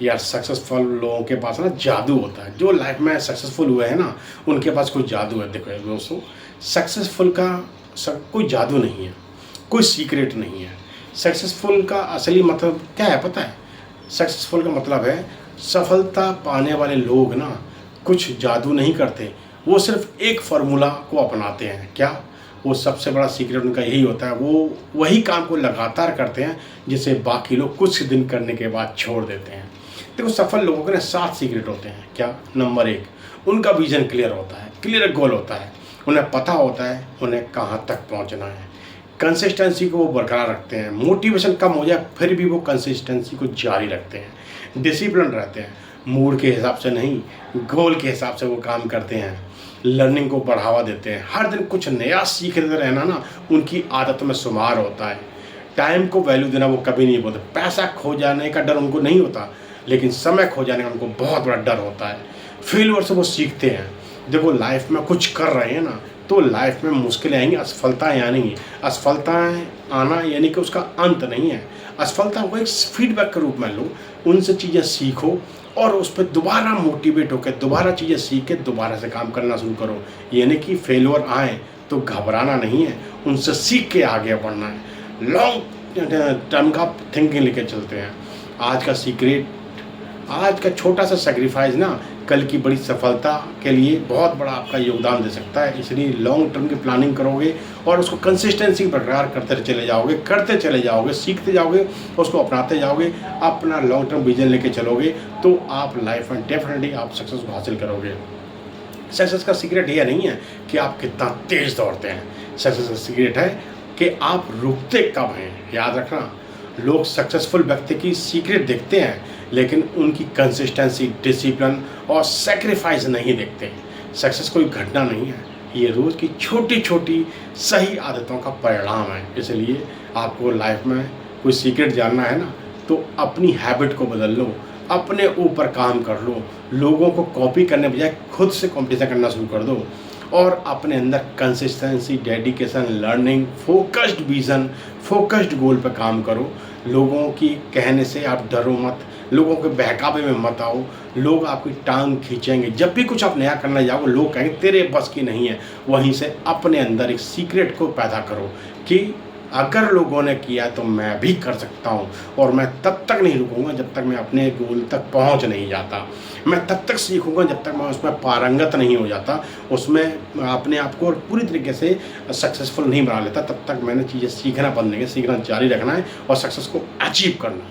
यार सक्सेसफुल लोगों के पास ना जादू होता है। जो लाइफ में सक्सेसफुल हुए हैं ना, उनके पास कोई जादू है। देखो यार दोस्तों, सक्सेसफुल का सब कोई जादू नहीं है, कोई सीक्रेट नहीं है। सक्सेसफुल का असली मतलब क्या है पता है? सक्सेसफुल का मतलब है सफलता पाने वाले लोग ना कुछ जादू नहीं करते, वो सिर्फ एक फार्मूला को अपनाते हैं। क्या? वो सबसे बड़ा सीक्रेट उनका यही होता है, वो वही काम को लगातार करते हैं जिसे बाकी लोग कुछ दिन करने के बाद छोड़ देते हैं। देखो, सफल लोगों के ना 7 सीक्रेट होते हैं। क्या? नंबर 1, उनका विजन क्लियर होता है, क्लियर गोल होता है। उन्हें पता होता है उन्हें कहाँ तक पहुँचना है। कंसिस्टेंसी को वो बरकरार रखते हैं, मोटिवेशन कम हो जाए फिर भी वो कंसिस्टेंसी को जारी रखते हैं। डिसिप्लिन रहते हैं, मूड के हिसाब से नहीं, गोल के हिसाब से वो काम करते हैं। लर्निंग को बढ़ावा देते हैं, हर दिन कुछ नया सीखते रहना ना उनकी आदतों में शुमार होता है। टाइम को वैल्यू देना वो कभी नहीं बोलते। पैसा खो जाने का डर उनको नहीं होता, लेकिन समय खो जाने का उनको बहुत बड़ा डर होता है। फेलियर से वो सीखते हैं। देखो, लाइफ में कुछ कर रहे हैं ना, तो लाइफ में मुश्किलें आएंगी, असफलताएं आएंगी। असफलताएं आना यानी कि उसका अंत नहीं है। असफलता को एक फीडबैक के रूप में लो, उनसे चीज़ें सीखो और उस पर दोबारा मोटिवेट होकर दोबारा चीज़ें सीख के दोबारा से काम करना शुरू करो। यानी कि फेलियर आए तो घबराना नहीं है, उनसे सीख के आगे बढ़ना है। लॉन्ग टर्म का थिंकिंग लेके चलते हैं। आज का सीक्रेट, आज का छोटा सा सेक्रीफाइस ना कल की बड़ी सफलता के लिए बहुत बड़ा आपका योगदान दे सकता है। इसलिए लॉन्ग टर्म की प्लानिंग करोगे और उसको कंसिस्टेंसी बरकरार करते चले जाओगे, सीखते जाओगे, उसको अपनाते जाओगे, अपना लॉन्ग टर्म विजन लेके चलोगे, तो आप लाइफ में डेफिनेटली आप सक्सेस को हासिल करोगे। सक्सेस का सीक्रेट ये नहीं है कि आप कितना तेज दौड़ते हैं। सक्सेस का सीक्रेट है कि आप रुकते कब हैं। याद रखना, लोग सक्सेसफुल व्यक्ति की सीक्रेट देखते हैं, लेकिन उनकी कंसिस्टेंसी, डिसिप्लिन और सेक्रीफाइस नहीं देखते। सक्सेस कोई घटना नहीं है, ये रोज़ की छोटी छोटी सही आदतों का परिणाम है। इसलिए आपको लाइफ में कोई सीक्रेट जानना है ना, तो अपनी हैबिट को बदल लो, अपने ऊपर काम कर लो। लोगों को कॉपी करने बजाय खुद से कॉम्पिटिशन करना शुरू कर दो और अपने अंदर consistency, dedication, learning, focused vision, focused goal पर काम करो। लोगों की कहने से आप डरो मत, लोगों के बहकावे में मत आओ। लोग आपकी टांग खींचेंगे। जब भी कुछ आप नया करना जाओ, लोग कहेंगे तेरे बस की नहीं है। वहीं से अपने अंदर एक सीक्रेट को पैदा करो कि अगर लोगों ने किया तो मैं भी कर सकता हूँ, और मैं तब तक नहीं रुकूंगा जब तक मैं अपने गोल तक पहुँच नहीं जाता। मैं तब तक सीखूंगा जब तक मैं उसमें पारंगत नहीं हो जाता, उसमें अपने आप को पूरी तरीके से सक्सेसफुल नहीं बना लेता। तब तक मैंने चीज़ें सीखना बंद नहीं है, सीखना जारी रखना है और सक्सेस को अचीव करना है।